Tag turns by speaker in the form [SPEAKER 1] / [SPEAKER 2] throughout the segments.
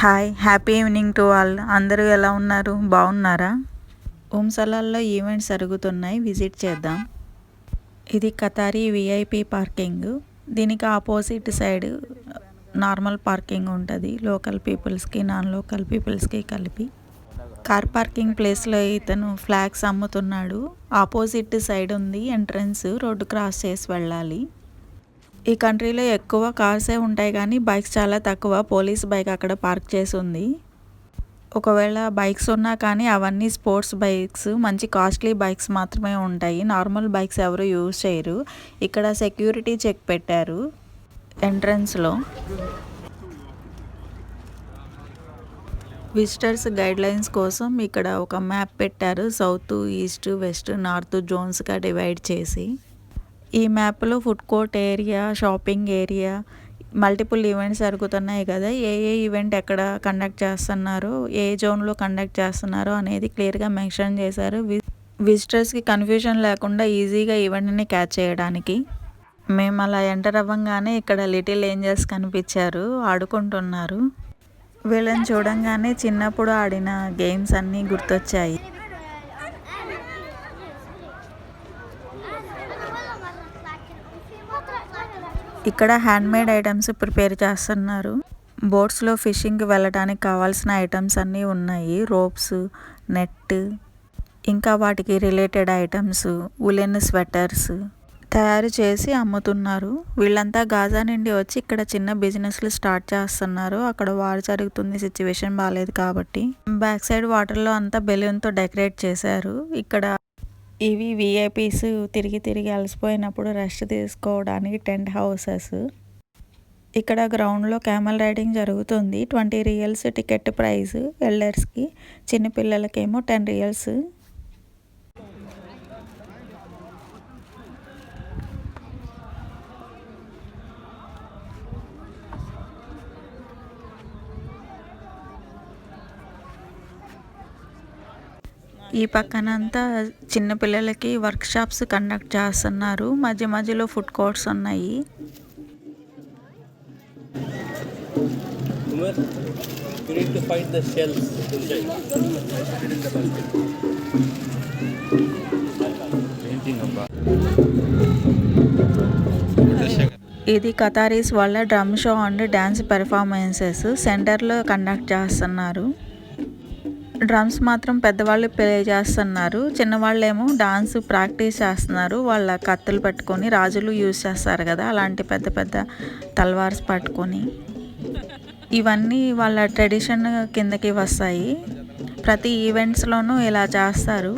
[SPEAKER 1] Hi happy evening to all. అందరూ ఎలా ఉన్నారు? బాగున్నారా? ఓంసలాల్లో ఈవెంట్స్ జరుగుతున్నాయి, విజిట్ చేద్దాం. ఇది కతారీ విఐపి పార్కింగ్. దీనికి ఆపోజిట్ సైడ్ నార్మల్ పార్కింగ్ ఉంటుంది, లోకల్ పీపుల్స్కి నాన్ లోకల్ పీపుల్స్కి కలిపి. కార్ పార్కింగ్ ప్లేస్లో ఇతను ఫ్లాగ్స్ అమ్ముతున్నాడు. ఆపోజిట్ సైడ్ ఉంది ఎంట్రన్స్, రోడ్డు క్రాస్ చేసి వెళ్ళాలి. ఈ కంట్రీలో ఎక్కువ కార్సే ఉంటాయి కానీ బైక్స్ చాలా తక్కువ. పోలీస్ బైక్ అక్కడ పార్క్ చేసి ఉంది. ఒకవేళ బైక్స్ ఉన్నా కానీ అవన్నీ స్పోర్ట్స్ బైక్స్, మంచి కాస్ట్లీ బైక్స్ మాత్రమే ఉంటాయి. నార్మల్ బైక్స్ ఎవరు యూజ్ చేయరు. ఇక్కడ సెక్యూరిటీ చెక్ పెట్టారు ఎంట్రన్స్లో. విజిటర్స్ గైడ్లైన్స్ కోసం ఇక్కడ ఒక మ్యాప్ పెట్టారు, సౌత్, ఈస్ట్, వెస్ట్, నార్త్ జోన్స్గా డివైడ్ చేసి. ఈ మ్యాప్లో food court area, shopping area, multiple events జరుగుతున్నాయి కదా, ఏ ఈవెంట్ ఎక్కడ కండక్ట్ చేస్తున్నారో, ఏ జోన్లో కండక్ట్ చేస్తున్నారో అనేది క్లియర్గా మెన్షన్ చేశారు. విజిటర్స్కి కన్ఫ్యూజన్ లేకుండా ఈజీగా ఈవెంట్ని క్యాచ్ చేయడానికి. మేము అలా ఎంటర్ అవ్వగానే ఇక్కడ లిటిల్ ఏంజల్స్ కనిపించారు, ఆడుకుంటున్నారు. వీళ్ళని చూడంగానే చిన్నప్పుడు ఆడిన గేమ్స్ అన్నీ గుర్తొచ్చాయి. ఇక్కడ హ్యాండ్మేడ్ ఐటమ్స్ ప్రిపేర్ చేస్తున్నారు. బోట్స్లో ఫిషింగ్కి వెళ్ళడానికి కావాల్సిన ఐటమ్స్ అన్నీ ఉన్నాయి. రోప్స్, నెట్, ఇంకా వాటికి రిలేటెడ్ ఐటమ్స్, ఉలెన్ స్వెటర్స్ తయారు చేసి అమ్ముతున్నారు. వీళ్ళంతా గాజా నుండి వచ్చి ఇక్కడ చిన్న బిజినెస్లు స్టార్ట్ చేస్తున్నారు. అక్కడ వార్ జరుగుతుంది, సిచ్యువేషన్ బాగాలేదు కాబట్టి. బ్యాక్ సైడ్ వాటర్లో అంతా బెలూన్తో డెకరేట్ చేశారు. ఇక్కడ ఇవి విఐపీస్ తిరిగి తిరిగి అలసిపోయినప్పుడు రెస్ట్ తీసుకోవడానికి టెంట్ హౌసెస్. ఇక్కడ గ్రౌండ్లో క్యామెల్ రైడింగ్ జరుగుతుంది. 20 రియల్స్ టికెట్ ప్రైస్ ఎల్డర్స్కి, చిన్నపిల్లలకేమో 10 రియల్స్. ఈ పక్కనంతా చిన్నపిల్లలకి వర్క్షాప్స్ కండక్ట్ చేస్తున్నారు. మధ్య మధ్యలో ఫుడ్ కోర్ట్స్ ఉన్నాయి. ఇది కతారీస్ వాళ్ళ drum show and dance performances సెంటర్లో కండక్ట్ చేస్తున్నారు. డ్రమ్స్ మాత్రం పెద్దవాళ్ళు ప్లే చేస్తున్నారు, చిన్నవాళ్ళేమో డాన్స్ ప్రాక్టీస్ చేస్తున్నారు. వాళ్ళ కత్తులు పట్టుకొని, రాజులు యూజ్ చేస్తారు కదా అలాంటి పెద్ద పెద్ద తల్వార్స్ పట్టుకొని. ఇవన్నీ వాళ్ళ ట్రెడిషన్ కిందకి వస్తాయి. ప్రతి ఈవెంట్స్లోనూ ఇలా చేస్తారు.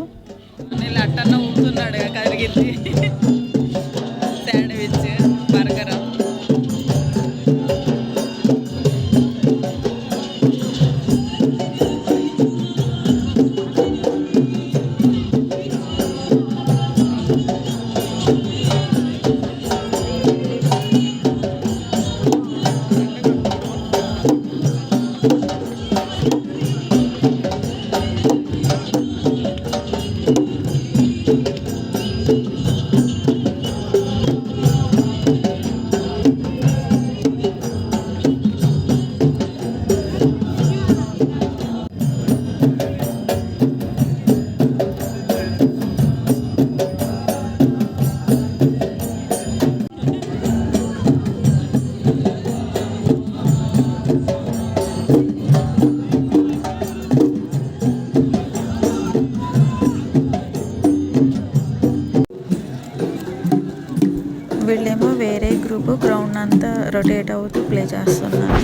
[SPEAKER 1] వీళ్ళేమో వేరే గ్రూప్ గ్రౌండ్ అంతా రొటేట్ అవుతూ ప్లే చేస్తున్నారు.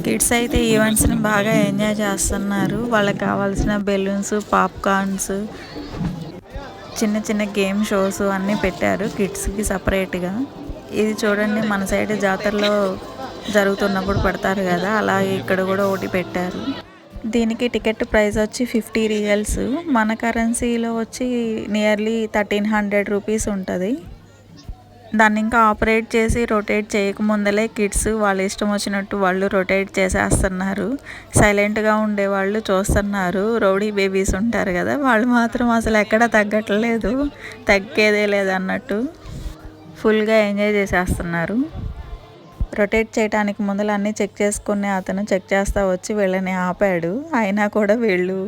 [SPEAKER 1] కిడ్స్ అయితే ఈవెంట్స్ని బాగా ఎంజాయ్ చేస్తున్నారు. వాళ్ళకి కావాల్సిన బెలూన్స్, పాప్కార్న్స్, చిన్న చిన్న గేమ్ షోస్ అన్నీ పెట్టారు కిడ్స్కి సపరేట్గా. ఇది చూడండి, మన సైడ్ జాతరలో జరుగుతున్నప్పుడు పెడతారు కదా, అలాగే ఇక్కడ కూడా ఒకటి పెట్టారు. దీనికి టికెట్ ప్రైస్ వచ్చి 50 రియల్స్, మన కరెన్సీలో వచ్చి నియర్లీ 1300 రూపీస్ ఉంటుంది. దాన్ని ఇంకా ఆపరేట్ చేసి రొటేట్ చేయకముందలే కిడ్స్ వాళ్ళ ఇష్టం వచ్చినట్టు వాళ్ళు రొటేట్ చేసేస్తున్నారు. సైలెంట్గా ఉండేవాళ్ళు చూస్తున్నారు. రౌడీ బేబీస్ ఉంటారు కదా, వాళ్ళు మాత్రం అసలు ఎక్కడ తగ్గట్లేదు, తగ్గేదే లేదన్నట్టు ఫుల్గా ఎంజాయ్ చేసేస్తున్నారు. రొటేట్ చేయడానికి ముందర అన్నీ చెక్ చేసుకునే అతను చెక్ చేస్తూ వచ్చి వీళ్ళని ఆపాడు. అయినా కూడా వీళ్ళు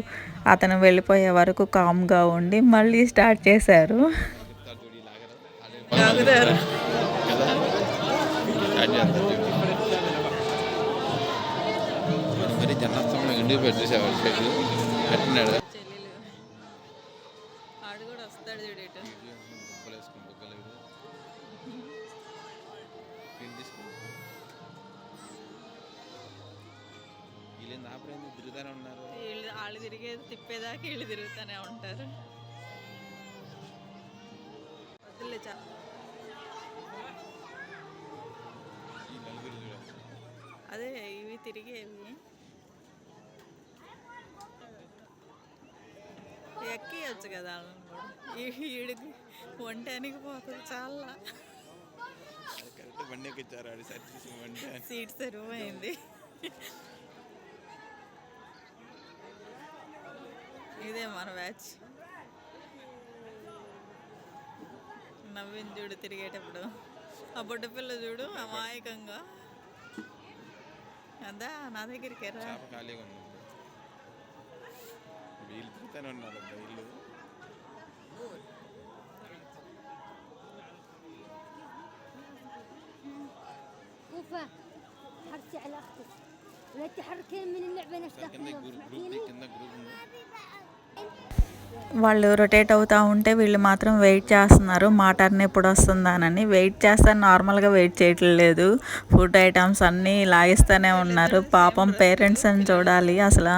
[SPEAKER 1] అతను వెళ్ళిపోయే వరకు కామ్గా ఉండి మళ్ళీ స్టార్ట్ చేశారు.
[SPEAKER 2] మరి జన్మస్థంలో ఇండియా పెట్టేసేవాడు పెట్టినాడు. ఆడు కూడా వస్తాడు చూడేట వీళ్ళు ఆపరేందుకు తిరుగుతూనే ఉన్నారు. వాళ్ళు తిరిగేది తిప్పేదాకా వీళ్ళు తిరుగుతూనే ఉంటారు. వద్దులే చాలా అదే ఇవి తిరిగేవి ఎక్కియచ్చు కదా ఈడికి వంటానికి పోతుంది చాలా. బండి ఎక్కించారు, సీట్ సరిపోయింది. ఇదే మన బ్యాచ్. నవ్వింది చూడు తిరిగేటప్పుడు. ఆ బొడ్డ పిల్ల చూడు అమాయకంగా. అదా నా దగ్గరికి రా. ఖాళీగా ఉంది, వీళ్ళు తిరుగుతూనే ఉన్నారు. వీళ్ళు
[SPEAKER 1] వాళ్ళు రొటేట్ అవుతూ ఉంటే వీళ్ళు మాత్రం వెయిట్ చేస్తున్నారు, మా టర్న్ ఎప్పుడు వస్తుందానని. వెయిట్ చేస్తారు, నార్మల్గా వెయిట్ చేయట్లేదు. ఫుడ్ ఐటమ్స్ అన్నీ లాగిస్తూనే ఉన్నారు. పాపం పేరెంట్స్ అని చూడాలి అసలు.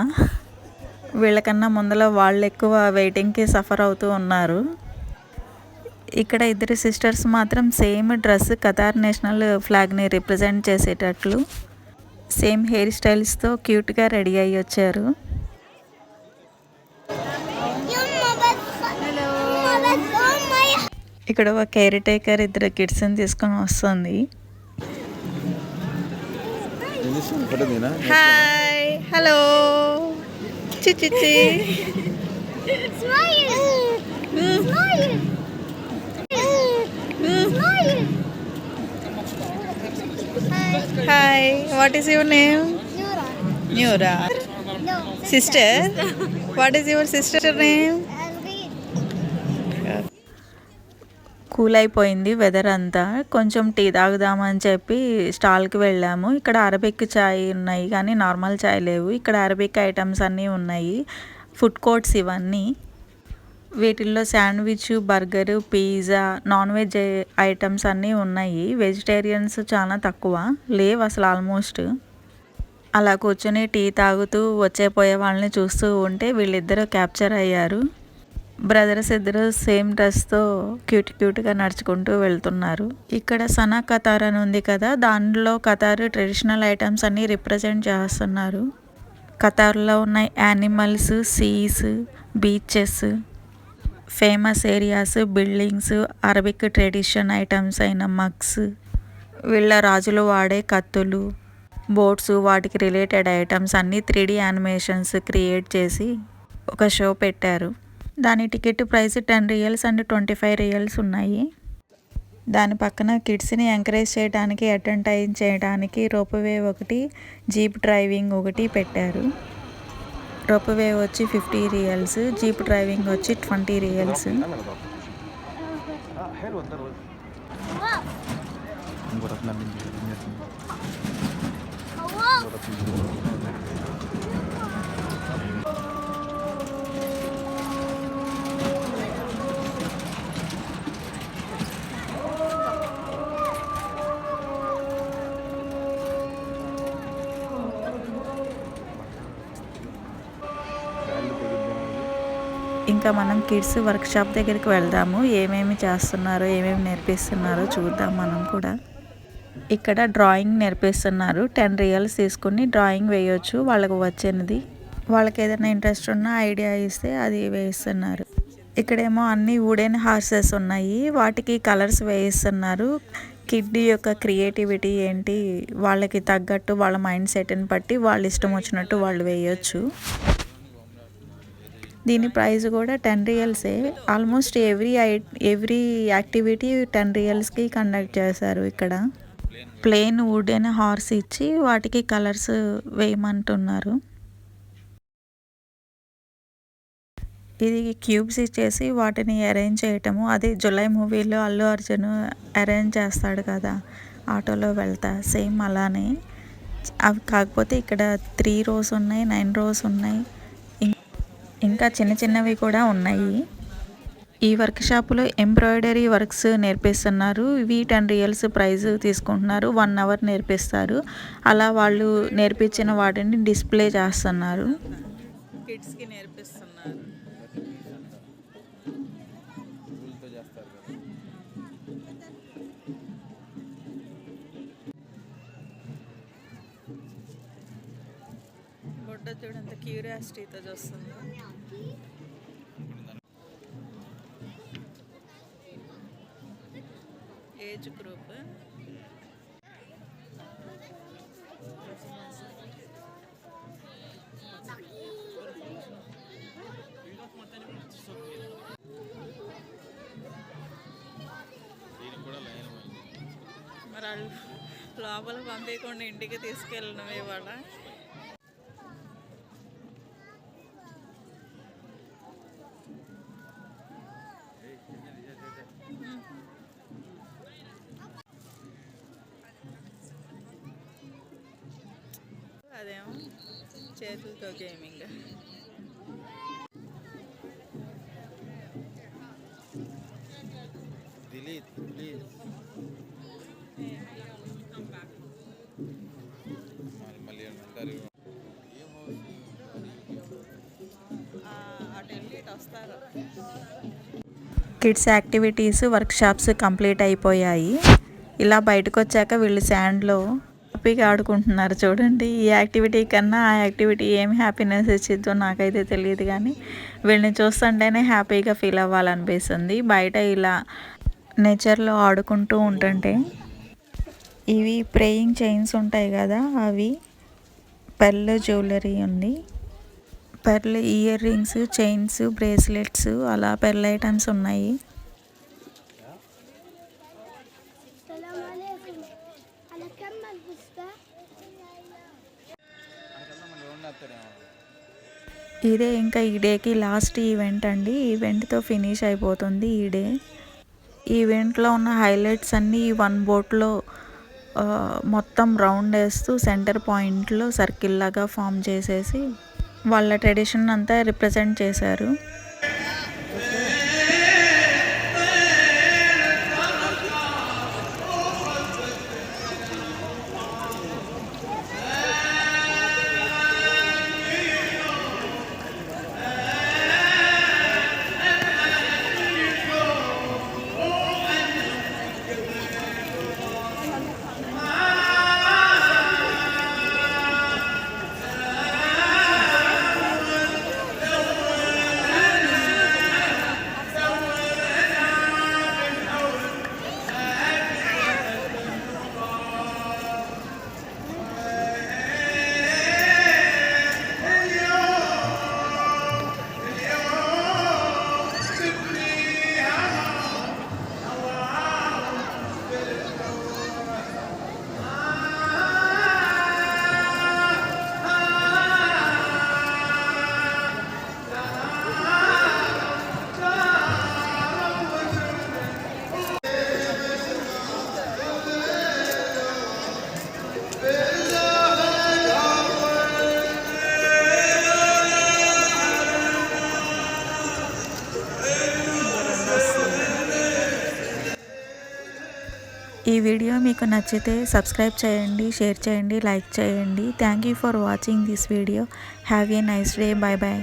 [SPEAKER 1] వీళ్ళకన్నా ముందర వాళ్ళు ఎక్కువ వెయిటింగ్కి సఫర్ అవుతూ ఉన్నారు. ఇక్కడ ఇద్దరు సిస్టర్స్ మాత్రం సేమ్ డ్రెస్, ఖతార్ నేషనల్ ఫ్లాగ్ని రిప్రజెంట్ చేసేటట్లు సేమ్ హెయిర్ స్టైల్స్తో క్యూట్గా రెడీ అయ్యి వచ్చారు. ఇక్కడ ఒక కేర్ టేకర్ ఇద్దరు కిడ్స్ని తీసుకొని వస్తుంది. హాయ్, హలో, చిచి, hi, what is your name? న్యూరా. Sister, what is your sister name? Cool అయిపోయింది వెదర్ అంతా, కొంచెం టీ తాగుదామని చెప్పి స్టాల్కి వెళ్ళాము. ఇక్కడ అరబిక్ చాయ్ ఉన్నాయి కానీ నార్మల్ చాయ్ లేవు. ఇక్కడ అరబిక్ ఐటమ్స్ అన్నీ ఉన్నాయి, ఫుడ్ కోర్ట్స్ ఇవన్నీ. వీటిల్లో sandwich, burger, pizza, non veg items అన్నీ ఉన్నాయి. వెజిటేరియన్స్ చాలా తక్కువ, లేవు అసలు ఆల్మోస్ట్. అలా కూర్చొని టీ తాగుతూ వచ్చేపోయే వాళ్ళని చూస్తూ ఉంటే వీళ్ళిద్దరూ క్యాప్చర్ అయ్యారు. బ్రదర్స్ ఇద్దరు సేమ్ డ్రెస్తో క్యూట్గా నడుచుకుంటూ వెళ్తున్నారు. ఇక్కడ సనా ఖతార్ అని ఉంది కదా, దానిలో ఖతార్ ట్రెడిషనల్ ఐటమ్స్ అన్నీ రిప్రజెంట్ చేస్తున్నారు. ఖతార్లో ఉన్న animals, seas, beaches, famous areas, buildings, Arabic tradition items అయిన మగ్స్, వీళ్ళ రాజులు వాడే కత్తులు, బోట్స్, వాటికి రిలేటెడ్ ఐటమ్స్ అన్నీ 3D యానిమేషన్స్ క్రియేట్ చేసి ఒక షో పెట్టారు. దాని టికెట్ ప్రైస్ 10 రియల్స్ అండ్ 25 రియల్స్ ఉన్నాయి. దాని పక్కన కిడ్స్ని ఎంకరేజ్ చేయడానికి, అటెంటైన్ చేయడానికి రోప్వే ఒకటి, జీప్ డ్రైవింగ్ ఒకటి పెట్టారు. రోప్వే వచ్చి 50 రియల్స్, జీప్ డ్రైవింగ్ వచ్చి 20 రియల్స్. ఇంకా మనం కిడ్స్ వర్క్షాప్ దగ్గరికి వెళ్దాము. ఏమేమి చేస్తున్నారో, ఏమేమి నేర్పిస్తున్నారో చూద్దాం మనం కూడా. ఇక్కడ డ్రాయింగ్ నేర్పిస్తున్నారు. 10 రియల్స్ తీసుకుని డ్రాయింగ్ వేయొచ్చు వాళ్ళకు వచ్చినది. వాళ్ళకి ఏదైనా ఇంట్రెస్ట్ ఉన్నా ఐడియా ఇస్తే అది వేస్తున్నారు. ఇక్కడేమో అన్ని వుడెన్ హార్సెస్ ఉన్నాయి, వాటికి కలర్స్ వేయిస్తున్నారు. కిడ్ యొక్క క్రియేటివిటీ ఏంటి, వాళ్ళకి తగ్గట్టు వాళ్ళ మైండ్ సెట్ని బట్టి వాళ్ళు ఇష్టం వచ్చినట్టు వాళ్ళు వేయొచ్చు. దీని ప్రైస్ కూడా 10 రియల్సే. ఆల్మోస్ట్ ఎవ్రీ యాక్టివిటీ 10 రియల్స్కి కండక్ట్ చేశారు. ఇక్కడ ప్లెయిన్ వుడెన్ హార్స్ ఇచ్చి వాటికి కలర్స్ వేయమంటున్నారు. ఇది క్యూబ్స్ ఇచ్చేసి వాటిని అరేంజ్ చేయటము. అది జులై మూవీలో అల్లు అర్జున్ అరేంజ్ చేస్తాడు కదా ఆటోలో వెళ్తా, సేమ్ అలానే. అవి కాకపోతే ఇక్కడ 3 rows ఉన్నాయి, 9 rows ఉన్నాయి, ఇంకా చిన్న చిన్నవి కూడా ఉన్నాయి. ఈ వర్క్ షాప్లో ఎంబ్రాయిడరీ వర్క్స్ నేర్పిస్తున్నారు. ఇవి 10 రియల్స్ ప్రైజ్ తీసుకుంటున్నారు. 1 hour నేర్పిస్తారు. అలా వాళ్ళు నేర్పించిన వాటిని డిస్ప్లే చేస్తున్నారు.
[SPEAKER 2] కిడ్స్కి నేర్పిస్తున్నారు. బొడ్డ చూడంత క్యూరియాసిటీతో చూస్తుంది. ఏజ్ గ్రూప్ మరి వాళ్ళు లోపల పంపించకుండా ఇంటికి తీసుకెళ్ళడం ఇవాళ. అదేమో చేతులతో gaming.
[SPEAKER 1] Kids activities workshops complete అయిపోయాయి. ఇలా బయటకు వచ్చాక వీళ్ళు శాండ్లో హ్యాపీగా ఆడుకుంటున్నారు. చూడండి, ఈ యాక్టివిటీ కన్నా ఆ యాక్టివిటీ ఏం హ్యాపీనెస్ ఇచ్చిద్దో నాకైతే తెలియదు, కానీ వీళ్ళని చూస్తుంటేనే హ్యాపీగా ఫీల్ అవ్వాలనిపిస్తుంది. బయట ఇలా నేచర్లో ఆడుకుంటూ ఉంటుంటే. ఇవి ప్రేయింగ్ చైన్స్ ఉంటాయి కదా, అవి పెర్ల్ జ్యువెలరీ ఉంది. Pearl ear rings, chains, bracelets, అలా పెర్ల్ ఐటమ్స్ ఉన్నాయి. ఇదే ఇంకా ఈ డేకి లాస్ట్ ఈవెంట్ అండి. ఈవెంట్తో ఫినిష్ అయిపోతుంది ఈ డే. ఈవెంట్లో ఉన్న హైలైట్స్ అన్నీ ఈ 1 boatలో మొత్తం రౌండ్ వేస్తూ సెంటర్ పాయింట్లో సర్కిల్ లాగా ఫామ్ చేసేసి వాళ్ళ ట్రెడిషన్ అంతా రిప్రజెంట్ చేశారు. ఈ వీడియో మీకు నచ్చితే సబ్స్క్రైబ్ చేయండి, షేర్ చేయండి, లైక్ చేయండి. Thank you for watching this video. Have a nice day. Bye bye.